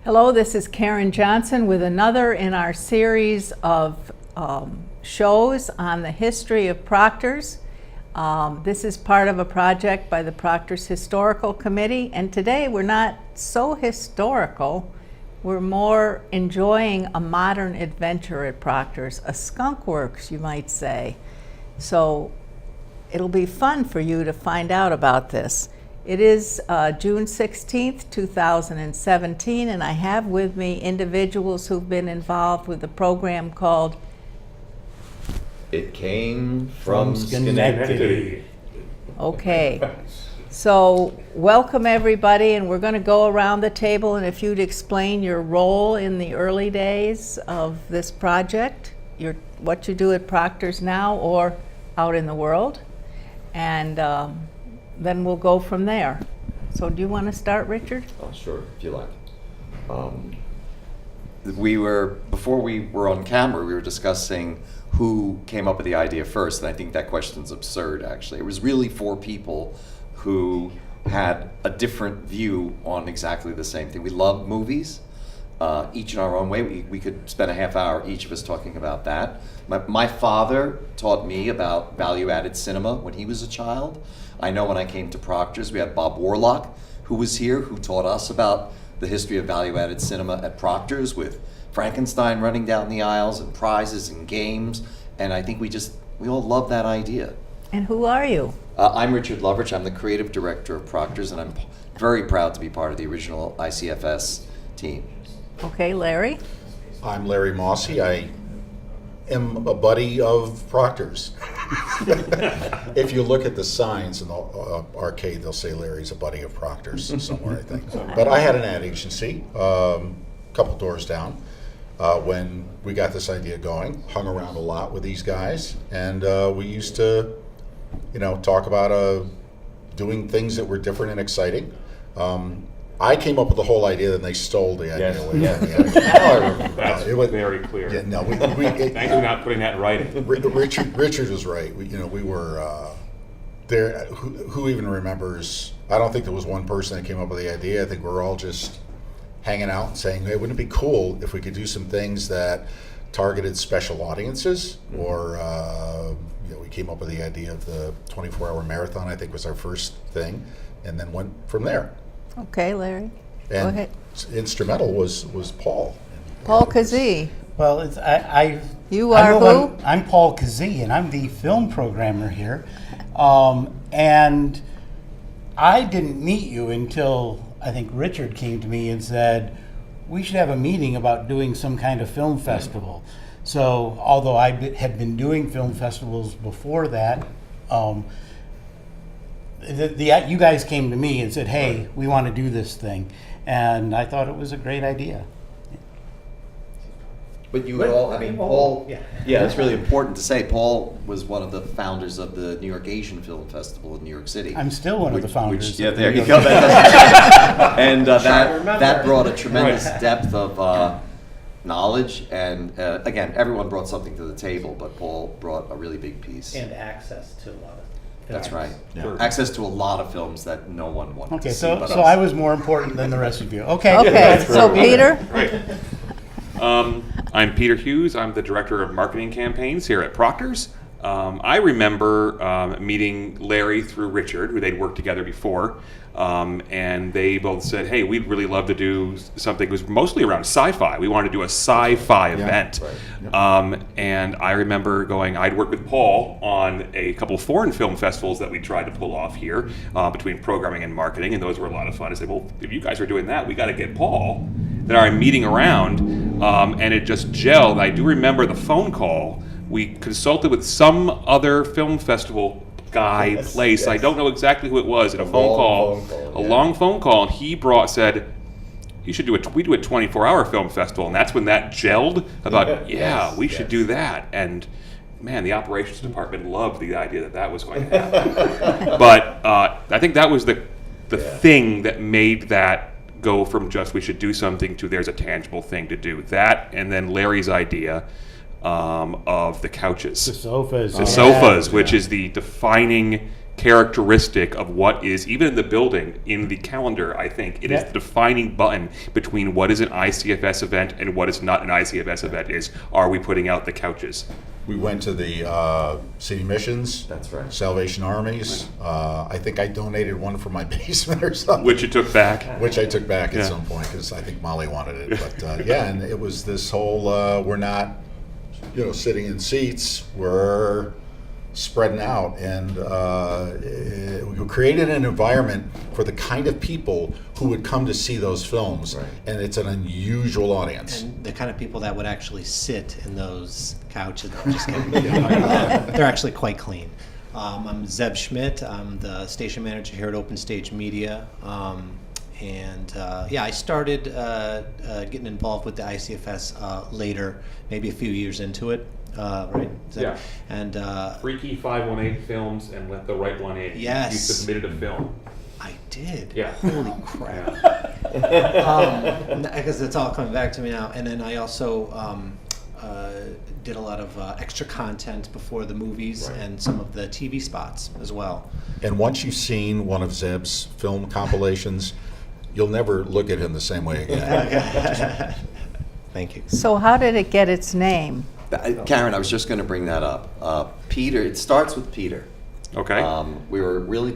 Hello, this is Karen Johnson with another in our series of shows on the history of Proctors. This is part of a project by the Proctors Historical Committee, and today we're not so historical. We're more enjoying a modern adventure at Proctors, a skunk works, you might say. So it'll be fun for you to find out about this. It is June 16th, 2017, and I have with me individuals who've been involved with a program called It Came from Schenectady. Okay. So welcome everybody, and we're going to go around the table, and if you'd explain your role in the early days of this project, what you do at Proctors now or out in the world, and then we'll go from there. So do you want to start, Richard? Oh, sure, if you like. Before we were on camera, we were discussing who came up with the idea first, and I think that question's absurd, actually. It was really four people who had a different view on exactly the same thing. We love movies, each in our own way. We could spend a half hour, each of us, talking about that. My father taught me about value-added cinema when he was a child. I know when I came to Proctors, we had Bob Warlock, who was here, who taught us about the history of value-added cinema at Proctors, with Frankenstein running down the aisles and prizes and games. And I think we all love that idea. And who are you? I'm Richard Lovrich. I'm the creative director of Proctors, and I'm very proud to be part of the original ICFS team. Okay, Larry? I'm Larry Mossy. I am a buddy of Proctors. If you look at the signs in the arcade, they'll say Larry's a buddy of Proctors somewhere, I think. But I had an ad agency a couple doors down when we got this idea going. Hung around a lot with these guys, and we used to, talk about doing things that were different and exciting. I came up with the whole idea, then they stole the idea away. That's very clear. Yeah, no, Thank you for not putting that in writing. Richard was right. We were there. Who even remembers? I don't think there was one person that came up with the idea. I think we're all just hanging out and saying, "Hey, wouldn't it be cool if we could do some things that targeted special audiences?" Or we came up with the idea of the 24-hour marathon. I think was our first thing, and then went from there. Okay, Larry. And Go ahead. Instrumental was Paul. Paul Kazee. Well, You are who? I'm Paul Kazee, and I'm the film programmer here. And I didn't meet you until I think Richard came to me and said, we should have a meeting about doing some kind of film festival. So, although I had been doing film festivals before that, you guys came to me and said, hey, we want to do this thing. And I thought it was a great idea. But Paul, yeah, it's really important to say, Paul was one of the founders of the New York Asian Film Festival in New York City. I'm still one of the founders. Yeah, there you go. And that brought a tremendous depth of knowledge, and again, everyone brought something to the table, but Paul brought a really big piece. And access to a lot of films. That's right. Yeah. Sure. Access to a lot of films that no one wanted Okay, to see. so but so us. I was more important than the rest of you. Okay. Okay, so Peter? Right. I'm Peter Hughes. I'm the director of marketing campaigns here at Proctors. I remember meeting Larry through Richard, who they'd worked together before, and they both said, hey, we'd really love to do something that was mostly around sci-fi. We wanted to do a sci-fi event. Right. Yeah. And I remember I'd worked with Paul on a couple of foreign film festivals that we tried to pull off here between programming and marketing, and those were a lot of fun. I said, well, if you guys are doing that, we got to get Paul. Then I'm meeting around, and it just gelled. I do remember the phone call. We consulted with some other film festival guy place. Yes. I don't know exactly who it was. At a long phone call, and he said, "You should do we do a 24-hour film festival," and that's when that gelled. About we should do that. And man, the operations department loved the idea that was going to happen. But I think that was the thing that made that go from just we should do something to there's a tangible thing to do. That, and then Larry's idea of the couches. The sofas. The sofas, which is the defining characteristic of what is, even in the building, in the calendar, I think. It is Yeah. the defining button between what is an ICFS event and what is not an ICFS event is, are we putting out the couches? We went to the city missions. That's right. Salvation Armies. I think I donated one from my basement or something. Which you took back. Which I took back Yeah. at some point because I think Molly wanted it. But yeah, and it was this whole we're not, sitting in seats. We're spreading out, and we created an environment for the kind of people who would come to see those films. Right. And it's an unusual audience. And the kind of people that would actually sit in those couches. I'm just kidding. They're actually quite clean. I'm Zeb Schmidt. I'm the station manager here at Open Stage Media. I started getting involved with the ICFS later, maybe a few years into it. Right? Zeb? Yeah. And Freaky 518 Films and Let the Right One In. Yes. You submitted a film. I did. Yeah. Holy crap. Because it's all coming back to me now. And then I also did a lot of extra content before the movies and some of the TV spots as well. And once you've seen one of Zeb's film compilations, you'll never look at him the same way again. Thank you. So how did it get its name? Karen, I was just going to bring that up. Peter, it starts with Peter. Okay. We were really,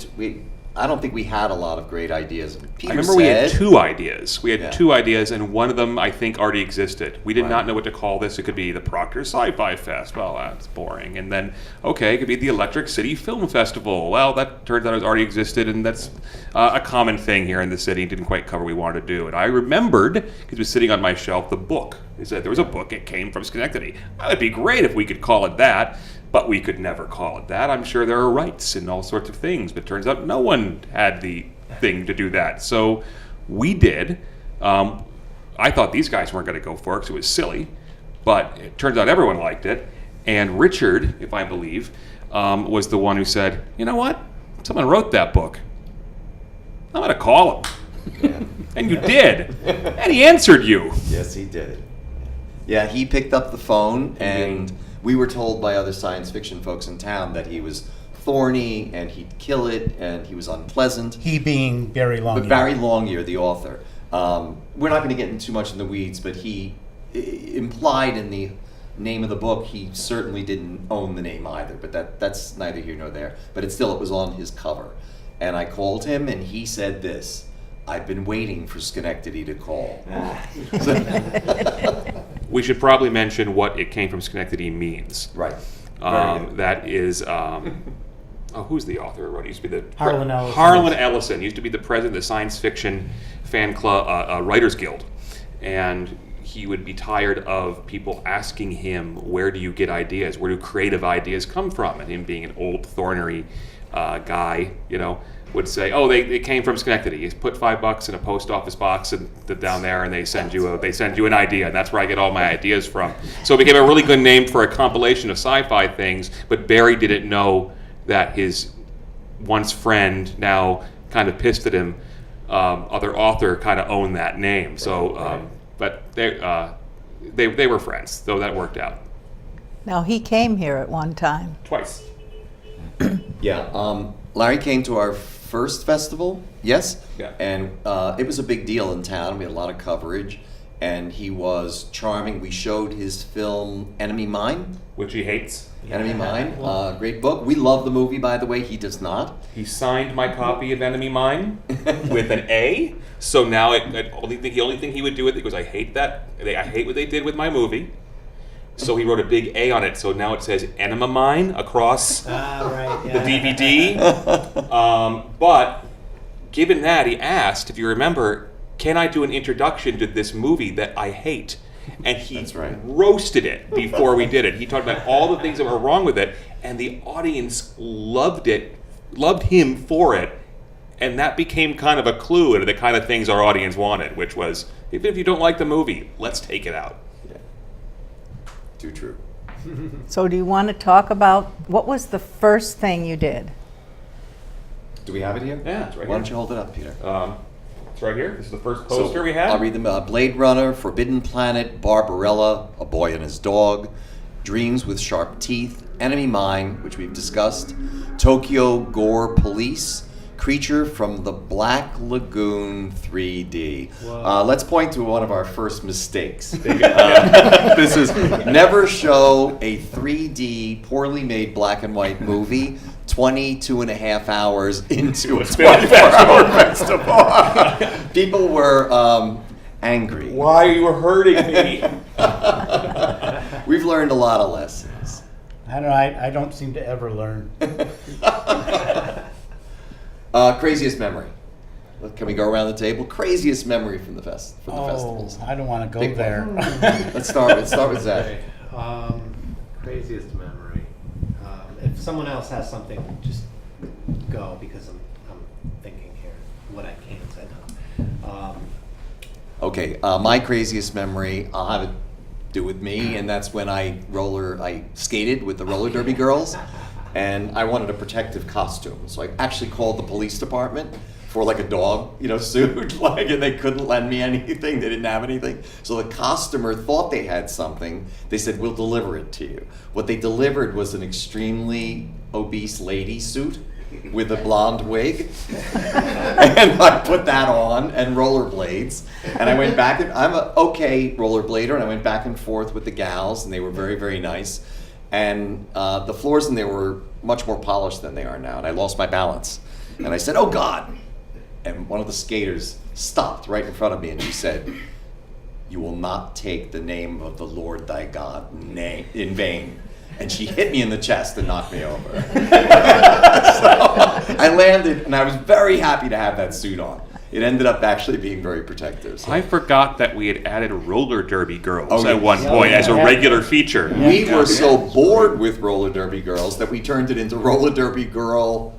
I don't think we had a lot of great ideas. Peter I remember we had said- two ideas. We had Yeah. two ideas, and one of them I think already existed. We did Right. not know what to call this. It could be the Proctors Sci-Fi Fest. Well, that's boring. And then, okay, it could be the Electric City Film Festival. Well, that turns out it already existed, and that's a common thing here in the city. It didn't quite cover what we wanted to do. And I remembered, because it was sitting on my shelf, the book. It said there was a book. It came from Schenectady. Well, it'd be great if we could call it that. But we could never call it that. I'm sure there are rights and all sorts of things, but it turns out no one had the thing to do that. So we did. I thought these guys weren't going to go for it because it was silly, but it turns out everyone liked it. And Richard, if I believe, was the one who said, you know what? Someone wrote that book. I'm going to call him. And you did. And he answered you. Yes, he did. Yeah, he picked up the phone, and we were told by other science fiction folks in town that he was thorny and he'd kill it and he was unpleasant. He being Barry Longyear. But Barry Longyear, the author, we're not going to get into too much in the weeds, but he implied in the name of the book he certainly didn't own the name either. But that's neither here nor there. But it was on his cover, and I called him, and he said this: "I've been waiting for Schenectady to call." We should probably mention what it came from Schenectady means. Right. Very good. That is, who's the author who wrote it? Used to be the Harlan Ellison. Harlan Ellison used to be the president of the science fiction fan club, Writers Guild, and he would be tired of people asking him, "Where do you get ideas? Where do creative ideas come from?" And him being an old thornery guy, would say, "Oh, they came from Schenectady. You put $5 in a post office box and down there, and they send you an idea, and that's where I get all my ideas from." So it became a really good name for a compilation of sci-fi things. But Barry didn't know that his once friend, now kind of pissed at him, other author, kind of owned that name. So, but they were friends, so that worked out. Now, he came here at one time. Twice. Yeah. Larry came to our first festival, yes? Yeah. And it was a big deal in town. We had a lot of coverage, and he was charming. We showed his film Enemy Mine. Which he hates. Enemy Mine, great book. We love the movie, by the way. He does not. He signed my copy of Enemy Mine with an A. So now the only thing he would do with it, because I hate that. I hate what they did with my movie. So he wrote a big A on it. So now it says Enema Mine across the DVD. But given that, he asked, if you remember, can I do an introduction to this movie that I hate? And he That's right. roasted it before we did it. He talked about all the things that were wrong with it, and the audience loved him for it. And that became kind of a clue into the kind of things our audience wanted, which was, even if you don't like the movie, let's take it out. Too true. So do you want to talk about, what was the first thing you did? Do we have it here? Yeah, it's right Why here. don't you hold it up, Peter? It's right here. This is the first poster we had. I'll read them. Blade Runner, Forbidden Planet, Barbarella, A Boy and His Dog, Dreams with Sharp Teeth, Enemy Mine, which we've discussed, Tokyo Gore Police, Creature from the Black Lagoon 3D. Let's point to one of our first mistakes. This is never show a 3D, poorly made black and white movie 22 and a half hours into a 24-hour festival. People were angry. Why are you hurting me? We've learned a lot of lessons. I don't know, I don't seem to ever learn. Craziest memory. Can we go around the table? Craziest memory from the festivals. I don't want to go Big there. Let's start with Zach. Craziest memory. If someone else has something, just go, because I'm thinking here what I can say now. Okay, my craziest memory, I'll have it do with me, and that's when I skated with the roller derby girls, and I wanted a protective costume, so I actually called the police department for like a dog, suit, and they couldn't lend me anything. They didn't have anything. So the costumer thought they had something. They said, "We'll deliver it to you." What they delivered was an extremely obese lady suit with a blonde wig. And I put that on and rollerblades. And I went back, and I'm an okay rollerblader, and I went back and forth with the gals, and they were very, very nice. And the floors in there were much more polished than they are now, and I lost my balance. And I said, "Oh God." And one of the skaters stopped right in front of me, and she said, "You will not take the name of the Lord thy God in vain." And she hit me in the chest and knocked me over. So I landed, and I was very happy to have that suit on. It ended up actually being very protective. So. I forgot that we had added roller derby girls at one point as a regular feature. We were so bored with roller derby girls that we turned it into roller derby girl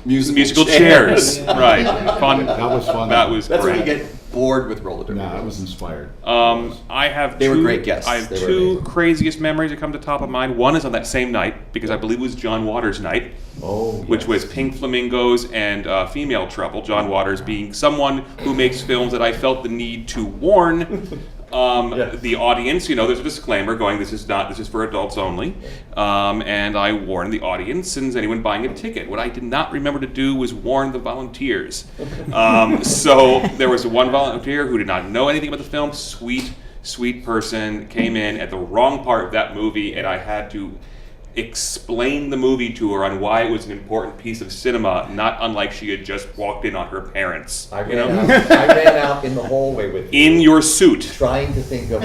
musical chairs. Right. Fun. That was fun. That's That's when great. you get bored with roller derby No, I girls. was inspired. I have They were two, great guests. I have They were two amazing. craziest memories that come to top of mind. One is on that same night, because I believe it was John Waters' night, which was Pink Flamingos and Female Trouble. John Waters being someone who makes films that I felt the need to warn the audience. There's a disclaimer going, this is for adults only. And I warned the audience and anyone buying a ticket. What I did not remember to do was warn the volunteers. So there was one volunteer who did not know anything about the film. Sweet person, came in at the wrong part of that movie, and I had to explain the movie to her on why it was an important piece of cinema, not unlike she had just walked in on her parents. I ran out in the hallway with you, In your suit. trying to think of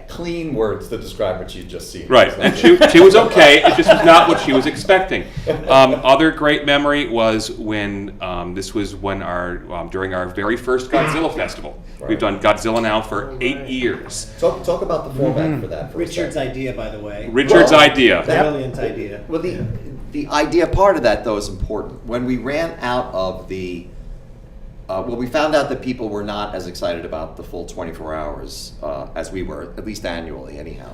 clean words to describe what you'd just seen. Right, and she was okay, it just was not what she was expecting. Other great memory was when, during our very first Godzilla festival. We've done Godzilla now for 8 years. Talk about the format for that. Richard's idea, by the way. Richard's idea. Brilliant idea. Well, the idea part of that, though, is important. When we ran out of we found out that people were not as excited about the full 24 hours as we were, at least annually anyhow.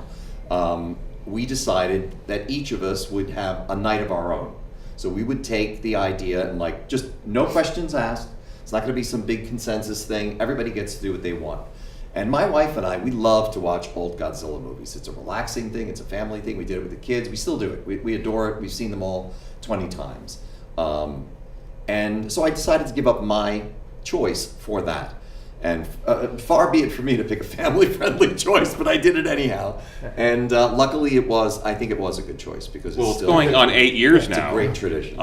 We decided that each of us would have a night of our own. So we would take the idea and just no questions asked. It's not going to be some big consensus thing. Everybody gets to do what they want. And my wife and I, we love to watch old Godzilla movies. It's a relaxing thing. It's a family thing. We did it with the kids. We still do it. We adore it. We've seen them all 20 times. And so I decided to give up my choice for that. And far be it for me to pick a family-friendly choice, but I did it anyhow. And luckily I think it was a good choice, because it's still going on 8 years it's now. a great tradition.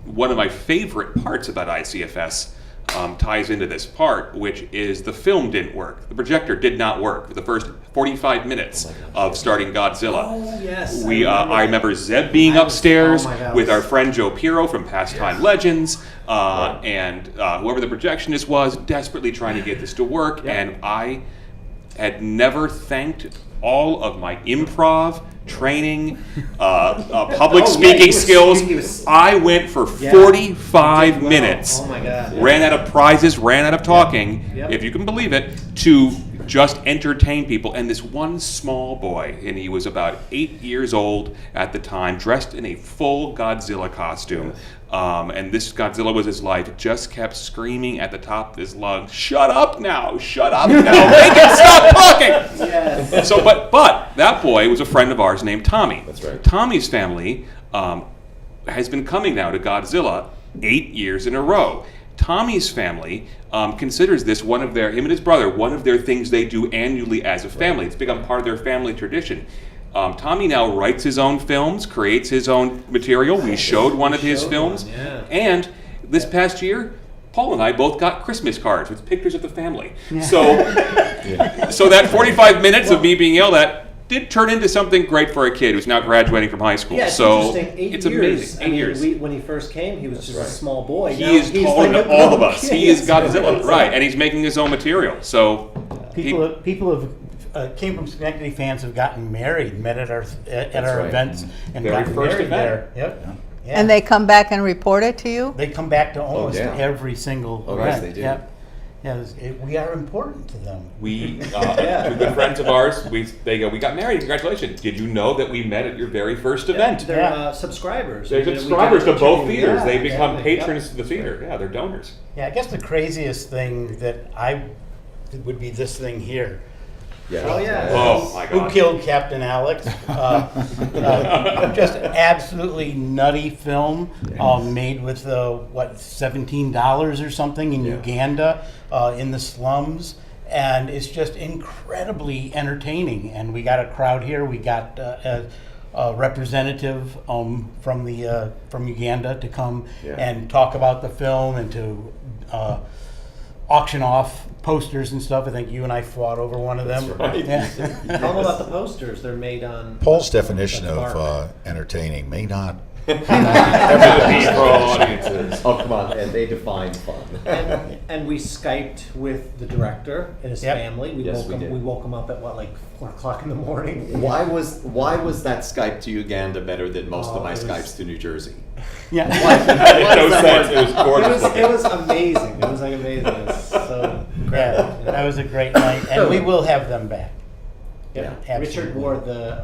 One of my favorite parts about ICFS ties into this part, which is the film didn't work. The projector did not work for the first 45 minutes of starting Godzilla. Oh, yes. I remember Zeb being upstairs oh my God. with our friend Joe Piero from Pastime Legends, and whoever the projectionist was, desperately trying to get this to work, and I had never thanked all of my improv training, public speaking skills. I went for 45 minutes, Oh my God. ran out of prizes, ran out of talking, Yep. if you can believe it, to just entertain people. And this one small boy, and he was about 8 years old at the time, dressed in a full Godzilla costume, and this Godzilla was his life, just kept screaming at the top of his lungs, "Shut up now! Shut up now! Make it stop talking!" Yes. So, but that boy was a friend of ours named Tommy. That's right. Tommy's family has been coming now to Godzilla 8 years in a row. Tommy's family considers this him and his brother, one of their things they do annually as a family. It's become part of their family tradition. Tommy now writes his own films, creates his own material. We showed one of his films. And this past year, Paul and I both got Christmas cards with pictures of the family. So that 45 minutes of me being yelled at did turn into something great for a kid who's now graduating from high school. Yeah, it's so interesting. it's 8 years. amazing. 8 years. When he first came, he was just a small boy. He Now is he's taller like than a all of grown us. kid. He is Godzilla, right? And he's making his own material. So People have came from Schenectady. Fans have gotten married, met at our right. events, and Very gotten first married event. there. Yep. Yeah. And they come back and report it to you? They come back to almost yeah. every single Oh, event. yes, they do. Yep. Yes, we are important to them. we, two good friends of ours, they go, "We got married. Congratulations! Did you know that we met at your very first event?" They're Yeah. subscribers. They're I mean, we subscribers to got both interviews. theaters. Yeah, They become exactly. patrons to the theater. Yeah, they're donors. Yeah, I guess the craziest thing that I would be this thing here. Yeah. Oh, yeah. Oh my Who God! Killed Captain Alex? Just absolutely nutty film made with $17 or something in Uganda in the slums, and it's just incredibly entertaining. And we got a crowd here. We got a representative from Uganda to come and talk about the film and to auction off posters and stuff. I think you and I fought over one of them. That's right. Yeah. Tell them about the posters. They're made on. Paul's definition That's of bark. entertaining may not. audiences. Oh, come on, and they define fun. And we Skyped with the director and his Yep. family. We Yes, woke we him. did. We woke him up at 4:00 in the morning. Why was that Skype to Uganda better than most of my it was- Skypes to New Jersey? Yeah. No sense. It was gorgeous looking. It was amazing. It was like amazing. It was so Yeah, that was a great night, and we will have them back. Yeah. absolutely. Richard wore the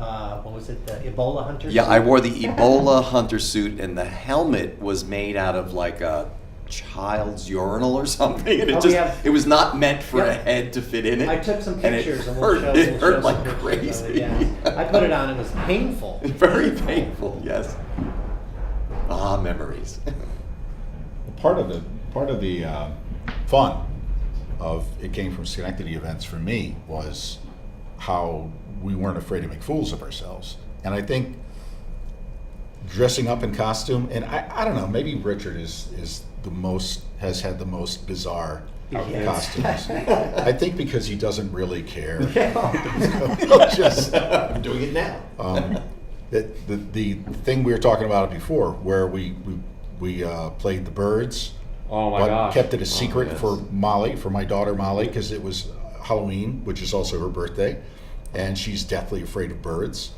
what was it? The Ebola hunter. Yeah, suit? I wore the Ebola hunter suit, and the helmet was made out of like a child's urinal or something, and it was not meant for a Yep. head to fit in it. I took some and it pictures and hurt, we'll it show hurt some like pictures of crazy. it, yeah. I put it on. It was painful. Very painful. Yes. Ah, memories. Part of the fun of it came from Schenectady events for me was how we weren't afraid to make fools of ourselves, and I think dressing up in costume, and I don't know, maybe Richard has had the most bizarre costumes. I think because he doesn't really care. I'm doing it now. The thing we were talking about before, where we played the birds. Oh my but gosh! kept it a secret yes. for Molly, for my daughter Molly, because it was Halloween, which is also her birthday, and she's deathly afraid of birds.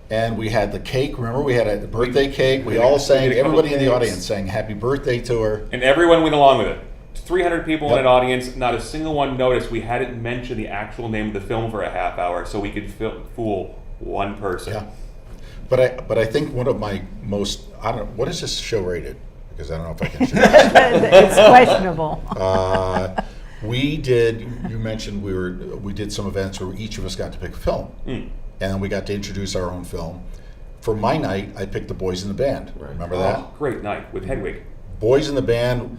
And we had the cake. Remember, we had a birthday cake. We all sang. did a couple Everybody in the cakes. audience sang "Happy Birthday" to her. And everyone went along with it. 300 people in Yep. an audience. Not a single one noticed we hadn't mentioned the actual name of the film for a half hour, so we could fool one person. Yeah. But I think one of my most, I don't know, what is this show rated? Because I don't know if I can share this. It's questionable. You mentioned we did some events where each of us got to pick a film. And we got to introduce our own film. For my night, I picked The Boys in the Band. Right. Remember that? Oh, great night with Hedwig. Boys in the Band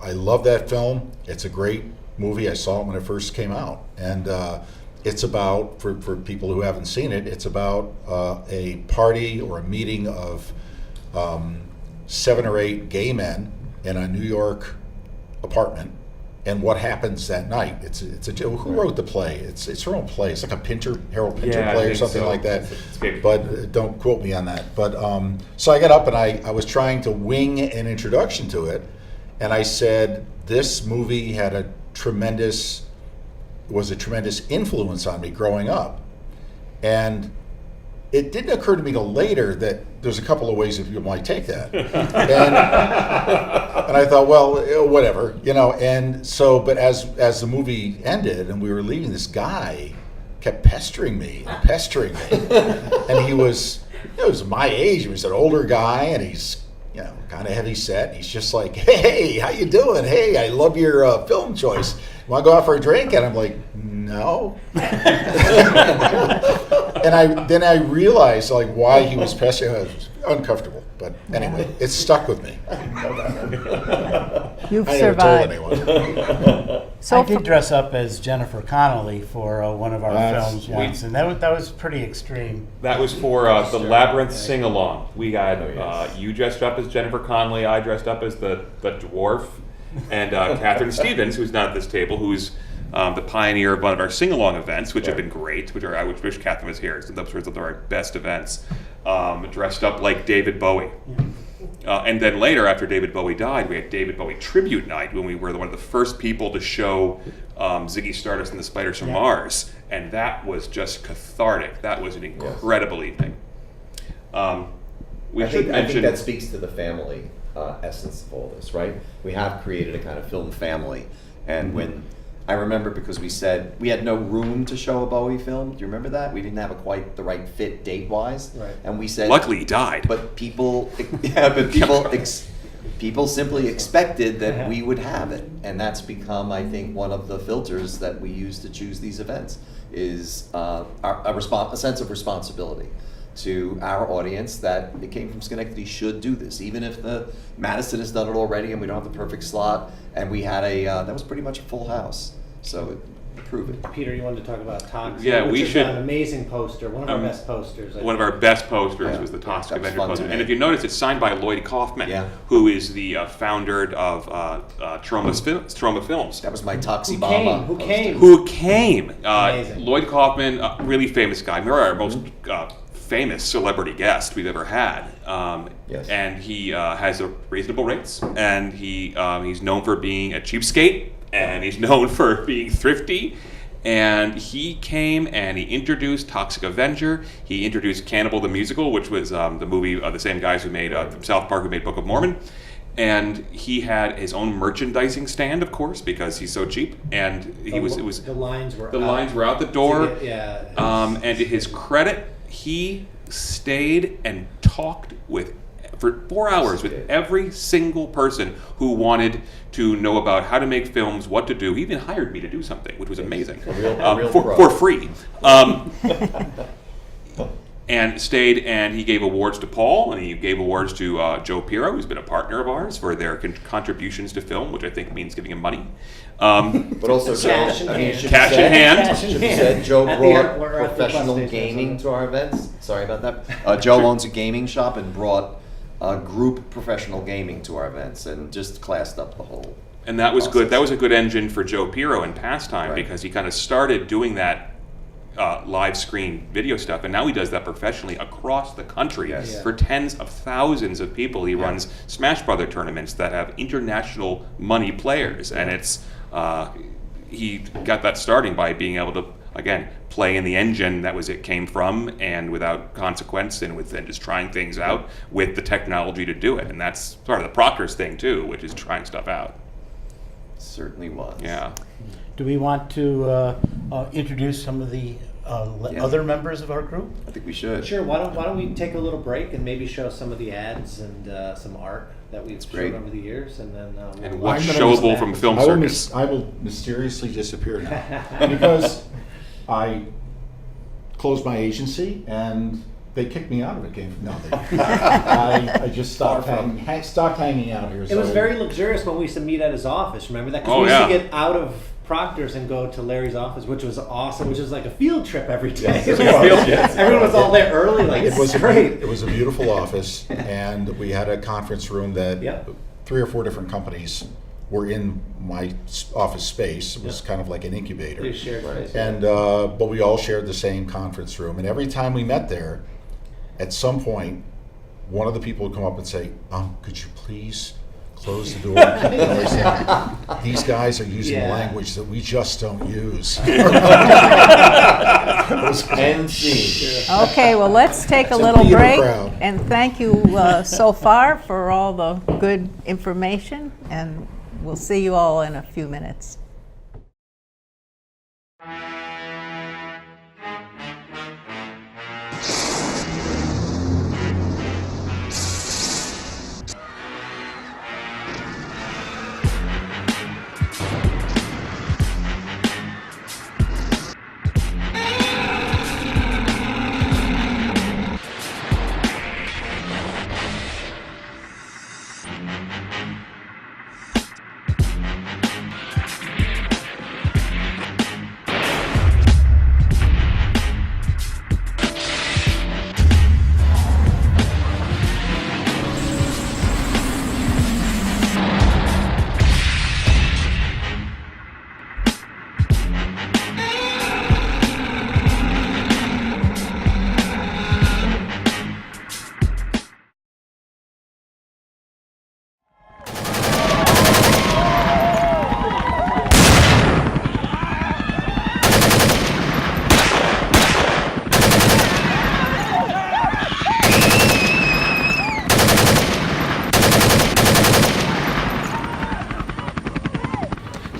I love that film. It's a great movie. I saw it when it first came out. And it's about, for people who haven't seen it, it's about a party or a meeting of 7 or 8 gay men in a New York apartment, and what happens that night. Who wrote the play? It's her own play. It's like a Harold Pinter Yeah, I play or think something so. like that. It's good. But don't quote me on that. But so I got up and I was trying to wing an introduction to it, and I said this movie had a tremendous influence on me growing up, and it didn't occur to me till later that there's a couple of ways that you might take that. And I thought, well, whatever, and so, but as the movie ended and we were leaving, this guy kept pestering me, and he was my age. He was an older guy, and he's you know, kind of heavy set. He's just like, hey, how you doing? Hey, I love your film choice. Want to go out for a drink? And I'm like, no. And I realized like why he was pressing. I was uncomfortable, but anyway, it stuck with me. You've I never survived. told anyone. So I did dress up as Jennifer Connelly for one of our That's films sweet. once, and that was pretty extreme. That was for the Labyrinth sing-along. We had you dressed up as Jennifer Connelly, I dressed up as the dwarf, and Catherine Stevens, who's not at this table, who's the pioneer of one of our sing-along events, which have been great, I wish Catherine was here. Those were some of our best events. Dressed up like David Bowie. And then later, after David Bowie died, we had David Bowie Tribute Night when we were one of the first people to show Ziggy Stardust and the Spiders from Mars. And that was just cathartic. That was an incredible evening. I think that speaks to the family essence of all this, right? We have created a kind of film family. And when I remember, because we said we had no room to show a Bowie film. Do you remember that? We didn't have quite the right fit date-wise. Right. And we said, Luckily, he died. but people simply expected that we would have it, and that's become, I think, one of the filters that we use to choose these events is a sense of responsibility to our audience that it came from Schenectady should do this, even if the Madison has done it already and we don't have the perfect slot, and we had that was pretty much a full house, so prove it. Peter, you wanted to talk about Toxic, Yeah, which we is should- an amazing poster, one of our best posters. I One of think. our best posters was the that Toxic was Avenger fun poster. to And make. if you notice, it's signed by Lloyd Kaufman, who is the founder of Troma Films. That was my Toxie Who Bomba. came? Who came? Amazing. Lloyd Kaufman, really famous guy. Maybe our most famous celebrity guest we've ever had. Yes. And he has reasonable rates, and he's known for being a cheapskate, and he's known for being thrifty. And he came and he introduced Toxic Avenger. He introduced Cannibal the Musical, which was the movie of the same guys who made from South Park who made Book of Mormon. And he had his own merchandising stand, of course, because he's so cheap. And The lines were the lines were out the door. Yeah. And to his credit, he stayed and talked for 4 hours with every single person who wanted to know about how to make films, what to do. He even hired me to do something, which was amazing, A real pro. for free. And stayed, and he gave awards to Paul, and he gave awards to Joe Pirro, who's been a partner of ours, for their contributions to film, which I think means giving him money. But also, Cash in I mean, hand. should be Cash in said- hand. Should be said, Joe At the brought airport or at the bus professional station or gaming something. to our events. Sorry about that. Joe owns a gaming shop and brought group professional gaming to our events and just classed up the whole. And that was process. good. That was a good engine for Joe Pirro in Pastime, Right. because he kind of started doing that live screen video stuff, and now he does that professionally across the country Yes. for tens of thousands of people. He runs Smash Brother tournaments that have international money players, and it's he got that starting by being able to, again, play in the engine that it came from, and without consequence, and just trying things out with the technology to do it. And that's part of the Proctors thing too, which is trying stuff out. Certainly was. Yeah. Do we want to introduce some of the other members of our group? I think we should. Sure. Why don't we take a little break and maybe show some of the ads and some art that we've great. showed over the years, and then And we'll what's I'm gonna showable from Film I will, Circus? I will mysteriously disappear now because I closed my agency and they kicked me out of it. I just stopped hanging out here. It was very luxurious when we used to meet at his office. Remember that? 'Cause Oh, we used yeah. to get out of Proctors and go to Larry's office, which was awesome. Which was like a field trip every day. Yes, it was, yes. Everyone was all there early. Like It was great. It was a beautiful office, and we had a conference room that Yep. 3 or 4 different companies were in my office space. It was kind of like an incubator. You shared space. And but we all shared the same conference room, and every time we met there, at some point, one of the people would come up and say, "Could you please close the door?" And I said, "These guys are using Yeah. language that we just don't use." And scene. Okay, well, let's take a It's a little theater break. crowd. And thank you so far for all the good information, and we'll see you all in a few minutes.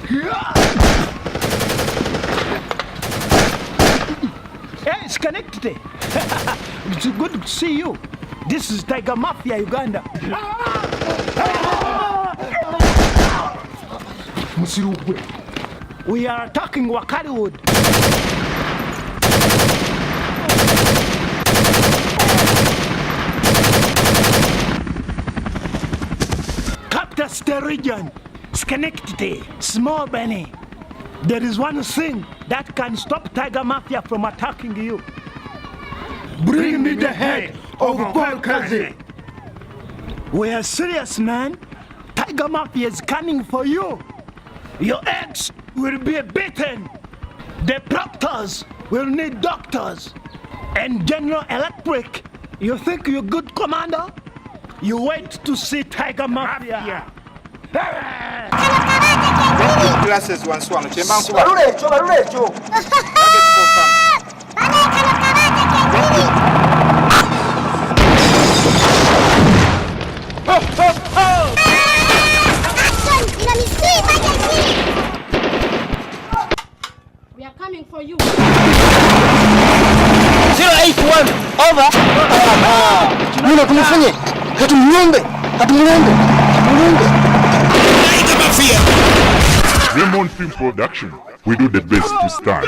Hey, Schenectady. It's good to see you. This is Tiger Mafia, Uganda. We are attacking Wakariwood. Captures the region. Schenectady, Small Benny. There is one thing that can stop Tiger Mafia from attacking you. Bring me the head of Proctors. We are serious, man. Tiger Mafia is coming for you. Your eggs will be beaten. The Proctors will need doctors. And General Electric, you think you're good, Commander? You wait to see Tiger Mafia. Glasses one swan. We are coming for you. 081, over. Muna kumufanye. Hatumuombe. Raymond Film Production. We do the best to start.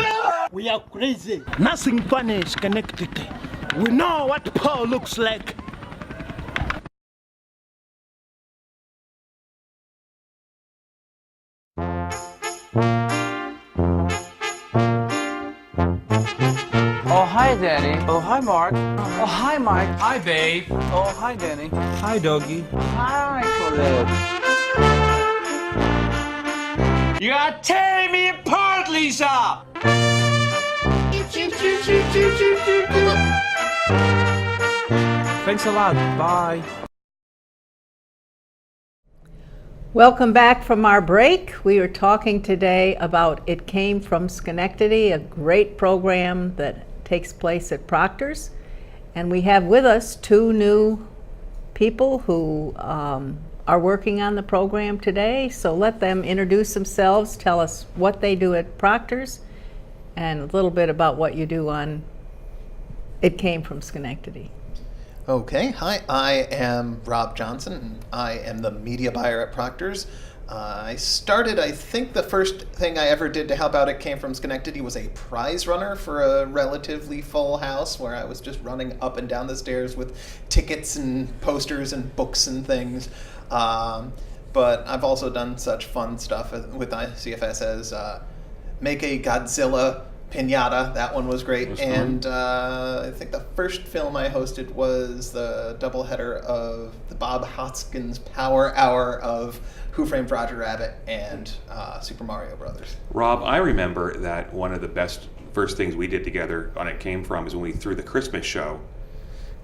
We are crazy. Nothing funny is connected. We know what Paul looks like. Oh, hi, Danny. Oh, hi, Mark. Oh, hi, Mark. Hi, babe. Oh, hi, Danny. Hi, doggy. Hi, Colette. You are tearing me apart, Lisa! Thanks a lot. Bye. Welcome back from our break. We are talking today about It Came from Schenectady, a great program that takes place at Proctors. And we have with us two new people who are working on the program today. So let them introduce themselves, tell us what they do at Proctors, and a little bit about what you do on It Came from Schenectady. Okay, hi, I am Rob Johnson, and I am the media buyer at Proctors. I started, I think the first thing I ever did to help out It Came from Schenectady was a prize runner for a relatively full house where I was just running up and down the stairs with tickets and posters and books and things. But I've also done such fun stuff with ICFS as make a Godzilla Pinata. That one was great. And I think the first film I hosted was the doubleheader of the Bob Hoskins Power Hour of Who Framed Roger Rabbit and Super Mario Brothers. Rob, I remember that one of the best first things we did together on It Came From is when we threw the Christmas show.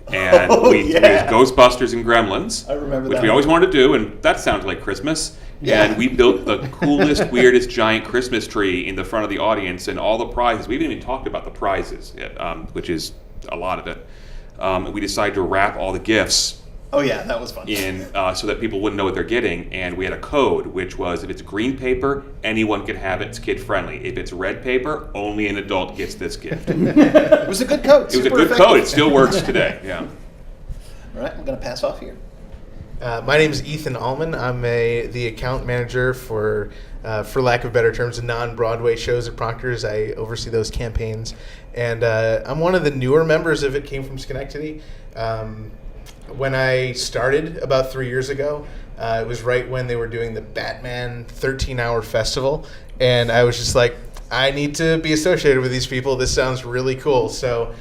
And we did Ghostbusters and Gremlins, I remember which that we one. always wanted to do, and that sounded like Christmas. Yeah. And we built the coolest, weirdest giant Christmas tree in the front of the audience, and all the prizes. We haven't even talked about the prizes yet, which is a lot of it. We decided to wrap all the gifts Oh yeah, that was fun. in so that people wouldn't know what they're getting, and we had a code, which was if it's green paper, anyone can have it. It's kid friendly. If it's red paper, only an adult gets this gift. It was a good code. It was a super good effective. code. It still works today. Yeah. All right, I'm going to pass off here. My name is Ethan Allman. I'm the account manager for lack of better terms, non-Broadway shows at Proctors. I oversee those campaigns, and I'm one of the newer members of It Came from Schenectady. When I started about 3 years ago, it was right when they were doing the Batman 13-hour festival, and I was just like, I need to be associated with these people. This sounds really cool. So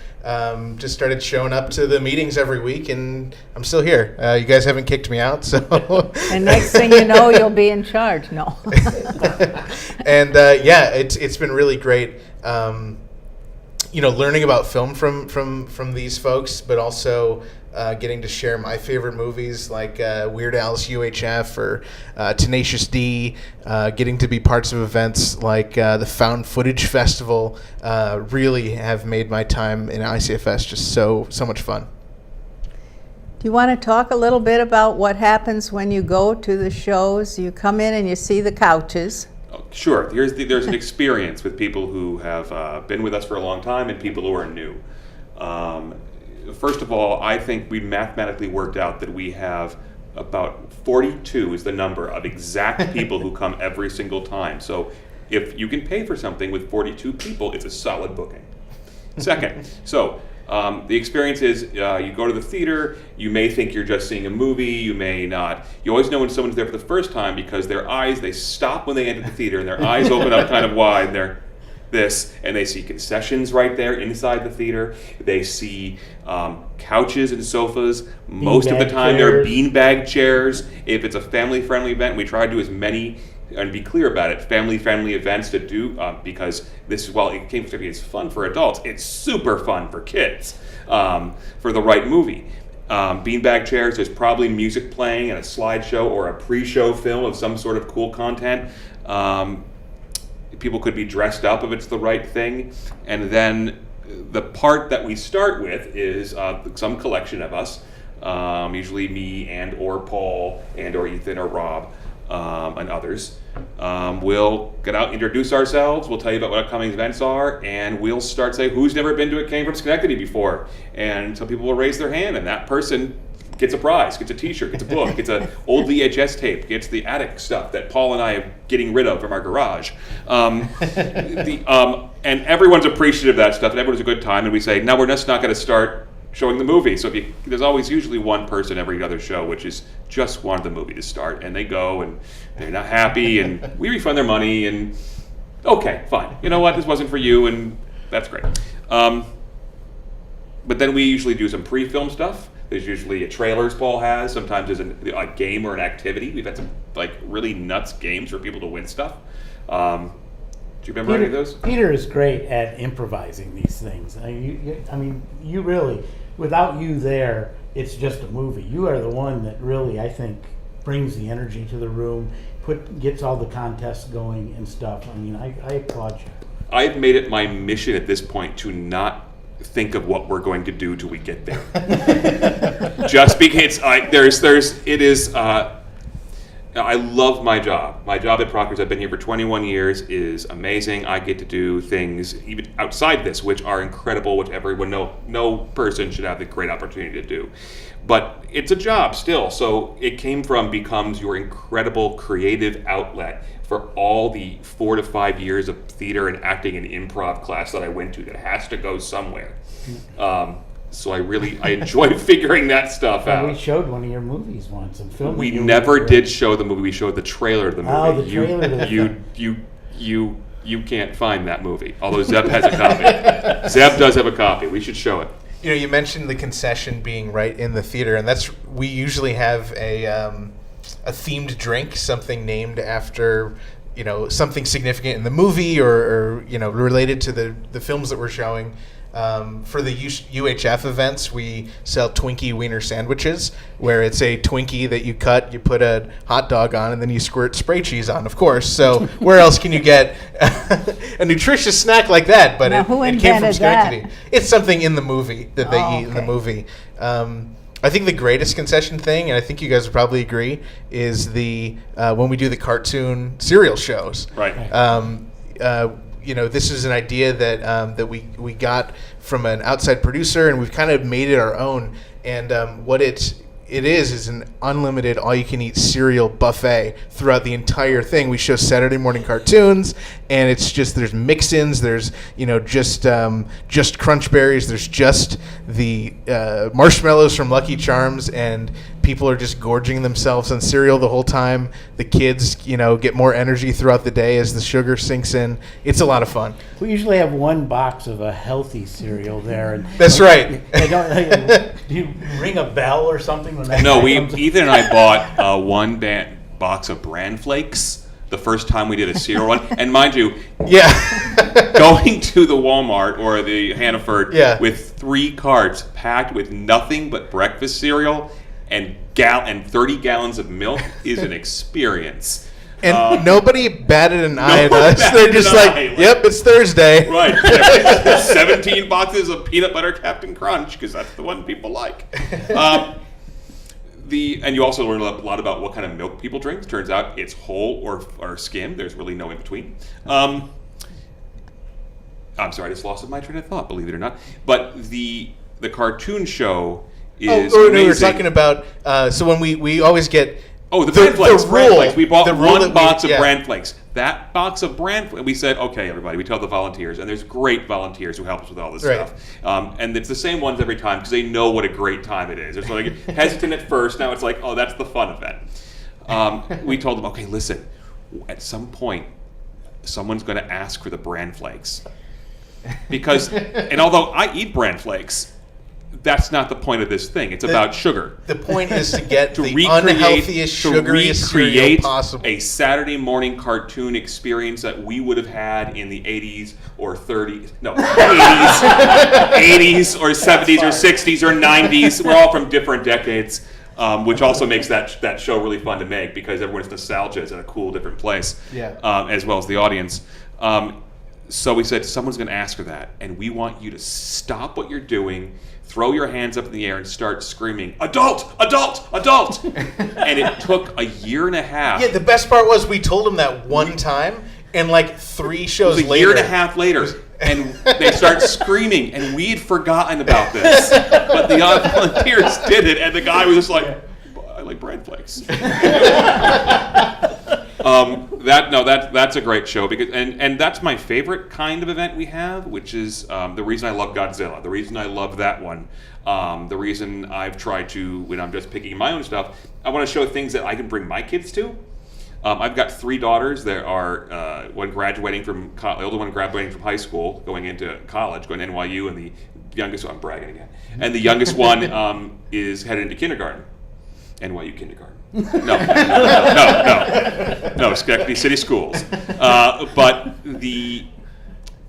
just started showing up to the meetings every week, and I'm still here. You guys haven't kicked me out, so. And next thing you know, you'll be in charge. No. And yeah, it's been really great. Learning about film from these folks, but also getting to share my favorite movies like Weird Al's UHF or Tenacious D, getting to be parts of events like the Found Footage Festival really have made my time in ICFS just so much fun. Do you want to talk a little bit about what happens when you go to the shows? You come in and you see the couches. Sure. There's an experience with people who have been with us for a long time and people who are new. First of all, I think we mathematically worked out that we have about 42 is the number of exact people who come every single time. So if you can pay for something with 42 people, it's a solid booking. Second, so the experience is you go to the theater, you may think you're just seeing a movie, you may not. You always know when someone's there for the first time because their eyes, they stop when they enter the theater and their eyes open up kind of wide and they're this, and they see concessions right there inside the theater. They see couches and sofas. Most of the time there are beanbag chairs. If it's a family-friendly event, we try to do as many, and be clear about it, family-friendly events to do, because this is, while it came to be, it's fun for adults, it's super fun for kids, for the right movie. Beanbag chairs, there's probably music playing and a slideshow or a pre-show film of some sort of cool content. People could be dressed up if it's the right thing. And then the part that we start with is some collection of us, usually me and or Paul and or Ethan or Rob and others. We'll get out, introduce ourselves, we'll tell you about what upcoming events are, and we'll start saying who's never been to a Came from Schenectady before. And some people will raise their hand, and that person gets a prize, gets a t-shirt, gets a book, gets an old VHS tape, gets the attic stuff that Paul and I are getting rid of from our garage. And everyone's appreciative of that stuff, and everyone's a good time, and we say, no, we're just not going to start showing the movie. So there's always usually one person every other show which is just wanted the movie to start, and they go, and they're not happy, and we refund their money, and okay, fine. You know what, this wasn't for you, and that's great. But then we usually do some pre-film stuff. There's usually a trailers Paul has. Sometimes there's a game or an activity. We've had some really nuts games for people to win stuff. Do you remember any of those? Peter is great at improvising these things. You really, without you there, it's just a movie. You are the one that really, I think, brings the energy to the room, gets all the contests going and stuff. I applaud you. I've made it my mission at this point to not think of what we're going to do till we get there. Just because I love my job. My job at Proctors, I've been here for 21 years, is amazing. I get to do things even outside this, which are incredible, which everyone, no person should have the great opportunity to do. But it's a job still, so it becomes your incredible creative outlet for all the 4 to 5 years of theater and acting and improv class that I went to that has to go somewhere. So I enjoy figuring that stuff out. We showed one of your movies once and filmed. We never did show the movie. We showed the trailer of the movie. Oh, the trailer to the You can't find that movie, although Zeb has a copy. Zeb does have a copy. We should show it. You mentioned the concession being right in the theater, and we usually have a themed drink, something named after something significant in the movie or related to the films that we're showing. For the UHF events, we sell Twinkie Wiener sandwiches, where it's a Twinkie that you cut, you put a hot dog on, and then you squirt spray cheese on, of course. So where else can you get a nutritious snack like that? But it came from Schenectady. It's something in the movie that they eat in the movie. I think the greatest concession thing, and I think you guys would probably agree, is when we do the cartoon cereal shows. Right. This is an idea that we got from an outside producer, and we've kind of made it our own. And what it is an unlimited all-you-can-eat cereal buffet throughout the entire thing. We show Saturday morning cartoons, and it's just there's mix-ins, there's just Crunch Berries, there's just the marshmallows from Lucky Charms, and people are just gorging themselves on cereal the whole time. The kids, get more energy throughout the day as the sugar sinks in. It's a lot of fun. We usually have one box of a healthy cereal there. And that's right. Do you ring a bell or something when that No, comes? Ethan and I bought one box of Bran Flakes the first time we did a cereal one. And mind you, going to the Walmart or the Hannaford with 3 carts packed with nothing but breakfast cereal and 30 gallons of milk is an experience. And nobody batted an eye at us. They're just yep, it's Thursday. Right. 17 boxes of peanut butter Captain Crunch, because that's the one people like. And you also learn a lot about what kind of milk people drink. Turns out it's whole or skim. There's really no in between. I'm sorry, I just lost my train of thought, believe it or not. But the cartoon show is no, amazing. we were talking about, so when we always get... Oh, the bran flakes. Bran flakes. We bought one box of yeah. bran flakes. That box of bran flakes, we said, okay, everybody, we tell the volunteers, and there's great volunteers who help us with all this Right. stuff. And it's the same ones every time because they know what a great time it is. It's like hesitant at first, now it's like, oh, that's the fun event. We told them, okay, listen, at some point, someone's going to ask for the bran flakes. Because, and although I eat bran flakes, that's not the point of this thing. It's about sugar. The point is to get the unhealthiest, sugariest cereal possible. A Saturday morning cartoon experience that we would have had in the 80s or 30s, no, 80s or 70s or 60s or 90s. We're all from different decades, which also makes that show really fun to make because everyone's nostalgia is in a cool, different place, as well as the audience. So we said, someone's going to ask for that, and we want you to stop what you're doing, throw your hands up in the air, and start screaming, adult, adult, adult! And it took a year and a half. Yeah, the best part was we told them that one time, and like 3 shows later. A year and a half later, and they start screaming, and we'd forgotten about this. But the volunteers did it, and the guy was just like, I like bran flakes. That's a great show because and that's my favorite kind of event we have, which is the reason I love Godzilla, the reason I love that one, the reason I've tried to, when I'm just picking my own stuff, I want to show things that I can bring my kids to. I've got 3 daughters. There are one graduating from the older one graduating from high school, going into college, going to NYU, and the youngest one, I'm bragging again, and the youngest one is headed into kindergarten. NYU kindergarten. No, Schenectady City Schools.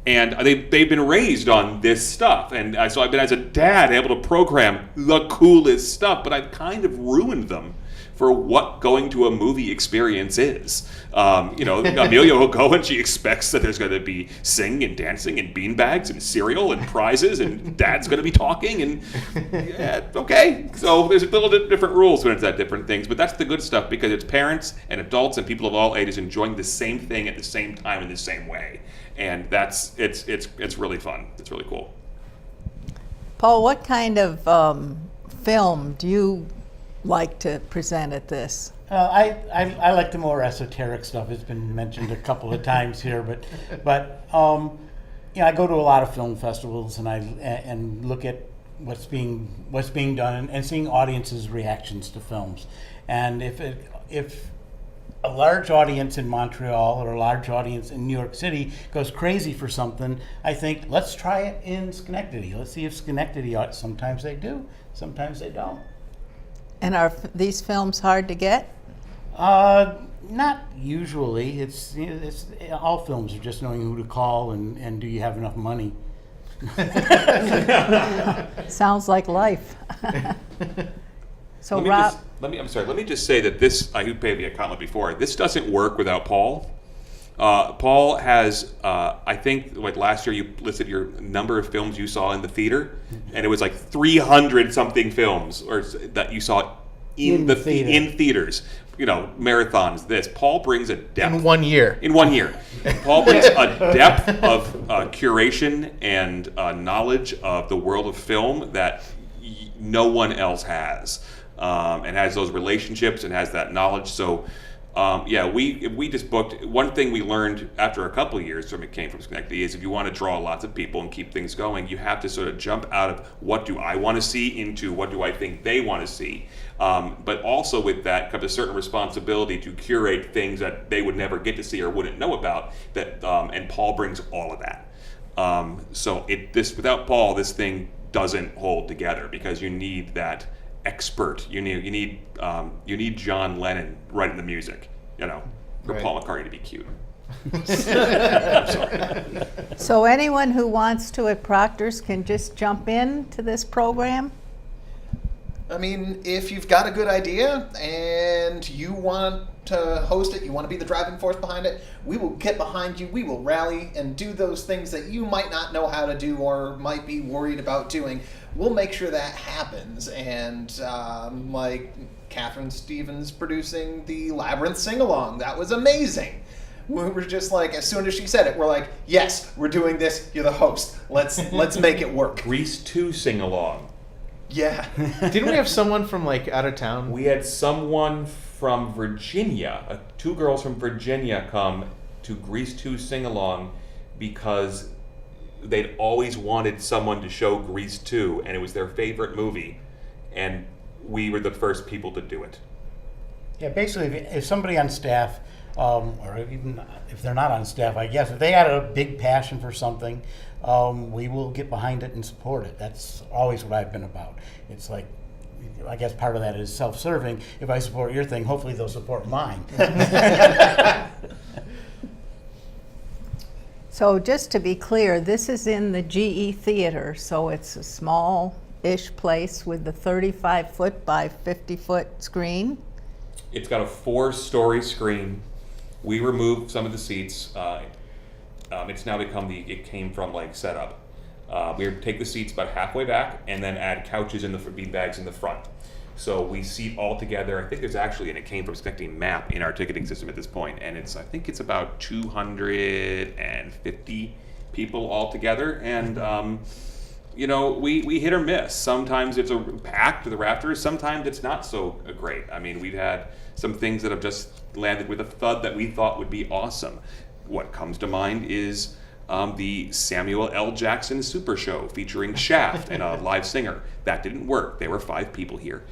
They've been raised on this stuff, and so I've been, as a dad, able to program the coolest stuff, but I've kind of ruined them for what going to a movie experience is. Amelia will go and she expects that there's going to be singing and dancing and beanbags and cereal and prizes and dad's going to be talking and okay. So there's a little bit different rules when it's at different things, but that's the good stuff because it's parents and adults and people of all ages enjoying the same thing at the same time in the same way, and it's really fun. It's really cool. Paul, what kind of film do you like to present at this? I like the more esoteric stuff. It's been mentioned a couple of times here, but I go to a lot of film festivals and look at what's being done and seeing audiences' reactions to films. And if a large audience in Montreal or a large audience in New York City goes crazy for something, I think let's try it in Schenectady. Let's see if Schenectady, sometimes they do, sometimes they don't. And are these films hard to get? Not usually. It's all films are just knowing who to call and do you have enough money. Sounds like life. So Rob, let me just say that this, I made the comment before, this doesn't work without Paul. Paul has, I think, like last year you listed your number of films you saw in the theater, and it was like 300 something films or that you saw in theaters. Marathons. Paul brings a depth in 1 year. Paul brings a depth of curation and knowledge of the world of film that no one else has, and has those relationships and has that knowledge. So. We just booked. One thing we learned after a couple of years from it came from Schenectady is if you want to draw lots of people and keep things going, you have to sort of jump out of what do I want to see into what do I think they want to see. But also with that comes a certain responsibility to curate things that they would never get to see or wouldn't know about. And Paul brings all of that. Without Paul, this thing doesn't hold together because you need that expert. You need John Lennon writing the music, for Paul McCartney to be cute. I'm sorry. So anyone who wants to at Proctors can just jump in to this program? I mean, if you've got a good idea and you want to host it, you want to be the driving force behind it, we will get behind you. We will rally and do those things that you might not know how to do or might be worried about doing. We'll make sure that happens. And like Catherine Stevens producing the Labyrinth sing-along, that was amazing. We were just like, as soon as she said it, we're like, yes, we're doing this. You're the host. Let's make it work. Grease 2 sing-along. Yeah. Didn't we have someone from like out of town? We had someone from Virginia, 2 girls from Virginia come to Grease 2 sing-along because they'd always wanted someone to show Grease 2, and it was their favorite movie, and we were the first people to do it. Yeah, basically, if somebody on staff, or even if they're not on staff, I guess, if they had a big passion for something, we will get behind it and support it. That's always what I've been about. It's like, I guess part of that is self-serving. If I support your thing, hopefully they'll support mine. So just to be clear, this is in the GE Theater, so it's a small-ish place with the 35-foot by 50-foot screen. It's got a 4-story screen. We removed some of the seats. It's now become it came from like setup. We take the seats about halfway back and then add couches in the bean bags in the front. So we seat all together. I think there's actually, and it came from Schenectady map in our ticketing system at this point, and I think it's about 250 people all together. And we hit or miss. Sometimes it's packed to the rafters. Sometimes it's not so great. I mean, we've had some things that have just landed with a thud that we thought would be awesome. What comes to mind is the Samuel L. Jackson Super Show featuring Shaft and a live singer. That didn't work. There were 5 people here.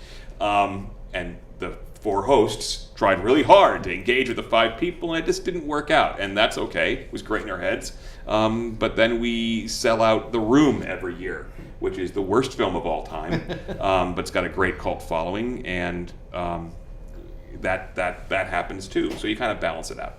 And the 4 hosts tried really hard to engage with the 5 people, and it just didn't work out. And that's okay. It was great in our heads. But then we sell out The Room every year, which is the worst film of all time, but it's got a great cult following, and that happens too. So you kind of balance it out.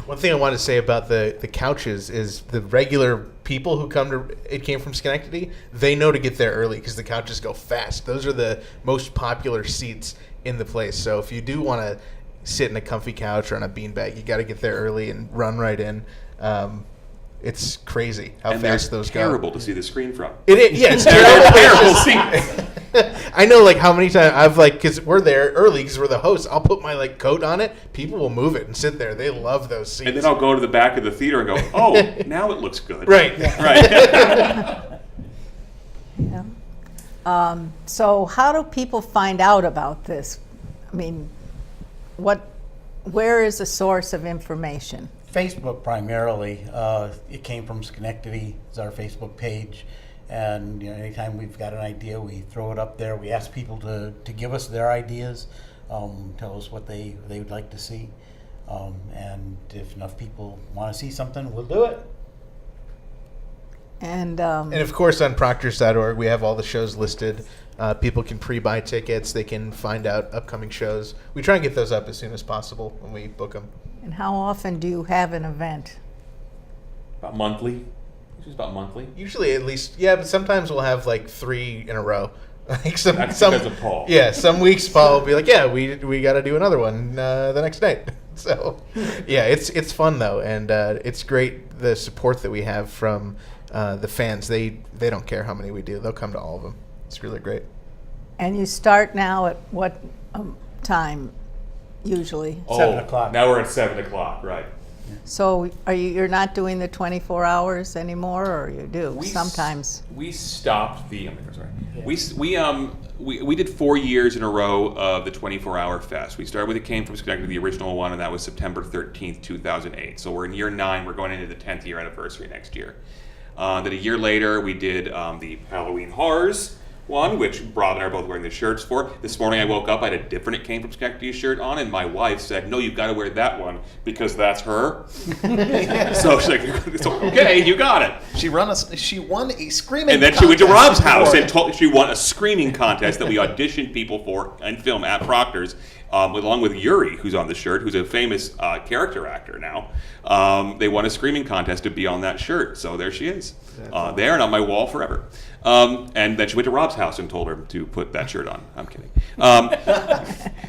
One thing I wanted to say about the couches is the regular people who come to It Came From Schenectady, they know to get there early because the couches go fast. Those are the most popular seats in the place. So if you do want to sit in a comfy couch or on a beanbag, you got to get there early and run right in. It's crazy how fast those go. Terrible to see the screen from. It is, yeah, it's terrible seats. I know, like, how many times I've, like, because we're there early because we're the hosts, I'll put my, like, coat on it. People will move it and sit there. They love those seats. And then I'll go to the back of the theater and go, oh, now it looks good. Right. Right. Yeah. So how do people find out about this? I mean, where is the source of information? Facebook primarily. It Came From Schenectady is our Facebook page. And anytime we've got an idea, we throw it up there. We ask people to give us their ideas, tell us what they would like to see. And if enough people want to see something, we'll do it. And of course, on Proctors.org, we have all the shows listed. People can pre-buy tickets. They can find out upcoming shows. We try and get those up as soon as possible when we book them. And how often do you have an event? About monthly. Usually about monthly. Usually at least, yeah, but sometimes we'll have like 3 in a row. Like That's because of Paul. Yeah, some weeks Paul will be like, yeah, we got to do another one the next night. So, yeah, it's fun though, and it's great the support that we have from the fans. They don't care how many we do; they'll come to all of them. It's really great. And you start now at what time usually? 7 o'clock. Now we're at 7 o'clock, right? So you're not doing the 24 hours anymore, or you do sometimes? We stopped the. We did 4 years in a row of the 24-hour fest. We started with It Came From Schenectady, the original one, and that was September 13th, 2008. So we're in year 9. We're going into the 10th year anniversary next year. Then a year later, we did the Halloween Horrors one, which Rob and I are both wearing the shirts for. This morning I woke up, I had a different It Came From Schenectady shirt on, and my wife said, no, you've got to wear that one because that's her. So she's like, okay, you got it. She won a screaming And then she went to Rob's house and she won a screaming contest that we auditioned people for in film at Proctors, along with Yuri, who's on the shirt, who's a famous character actor now. They won a screaming contest to be on that shirt. So there she is, there and on my wall forever. And then she went to Rob's house and told her to put that shirt on. I'm kidding.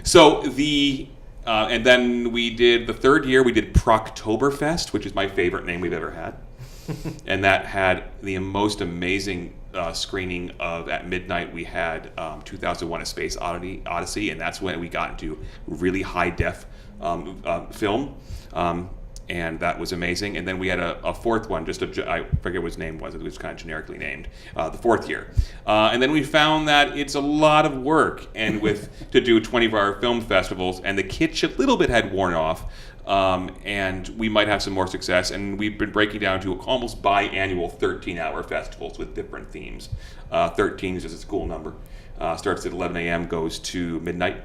So the And then we did the third year. We did Proctoberfest, which is my favorite name we've ever had, and that had the most amazing screening of at midnight. We had 2001: A Space Odyssey, and that's when we got into really high def film. And that was amazing. And then we had a fourth one, I forget what his name was, it was kind of generically named, the fourth year. And then we found that it's a lot of work and to do 24-hour film festivals, and the kitsch a little bit had worn off, and we might have some more success. And we've been breaking down to almost biannual 13-hour festivals with different themes. 13 is just a cool number. Starts at 11 a.m., goes to midnight.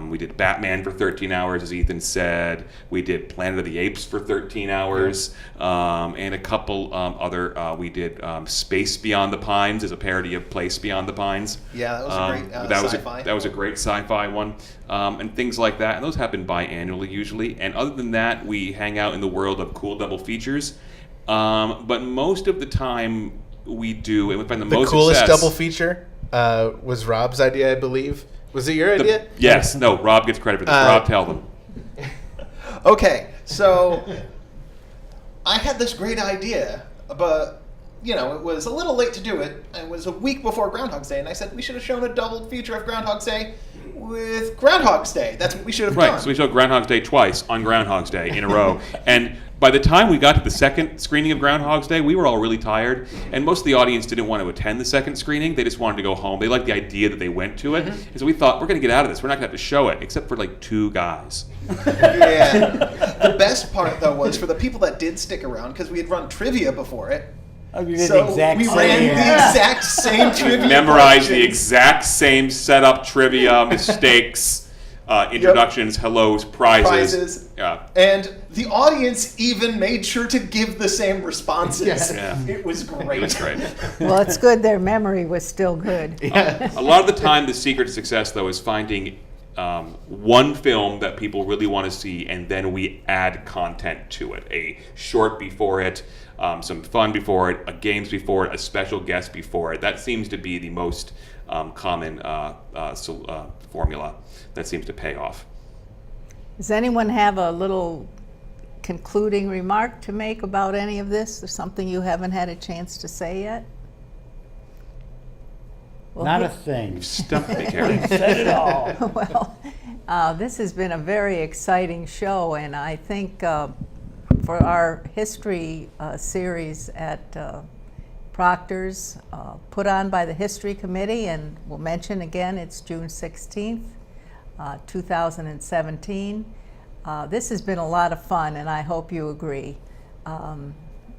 We did Batman for 13 hours, as Ethan said. We did Planet of the Apes for 13 hours, and a couple other. We did Space Beyond the Pines as a parody of Place Beyond the Pines. Yeah, that was a great sci-fi. That was a great sci-fi one, and things like that. And those happen biannually usually. And other than that, we hang out in the world of cool double features. But most of the time, we do, and we find the most coolest success, double feature was Rob's idea, I believe. Was it your idea? Yes. No, Rob gets credit for this. Rob, tell them. Okay, so I had this great idea, but it was a little late to do it. It was a week before Groundhog's Day, and I said we should have shown a double feature of Groundhog's Day with Groundhog's Day. That's what we should have done. Right, so we showed Groundhog's Day twice on Groundhog's Day in a row. And by the time we got to the second screening of Groundhog's Day, we were all really tired. And most of the audience didn't want to attend the second screening. They just wanted to go home. They liked the idea that they went to it. And so we thought, we're going to get out of this. We're not going to have to show it, except for like 2 guys. Yeah. The best part, though, was for the people that did stick around, because we had run trivia before it. We ran the exact same trivia. Memorized the exact same setup, trivia, mistakes, introductions, hellos, prizes. Yeah. And the audience even made sure to give the same responses. Yes. Yeah. It was great. It was great. Well, it's good their memory was still good. A lot of the time, the secret to success, though, is finding one film that people really want to see, and then we add content to it. A short before it, some fun before it, a games before it, a special guest before it. That seems to be the most common formula that seems to pay off. Does anyone have a little concluding remark to make about any of this? Or something you haven't had a chance to say yet? Well, Not a thing. Stumped me, Karen. Said it all. Well, this has been a very exciting show, and I think for our history series at Proctors, put on by the History Committee, and we'll mention again, it's June 16th, 2017. This has been a lot of fun, and I hope you agree.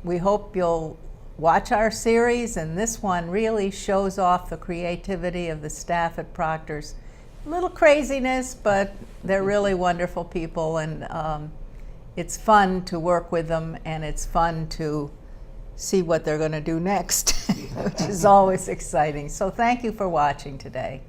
We hope you'll watch our series, and this one really shows off the creativity of the staff at Proctors. A little craziness, but they're really wonderful people, and it's fun to work with them, and it's fun to see what they're going to do next, which is always exciting. So thank you for watching today.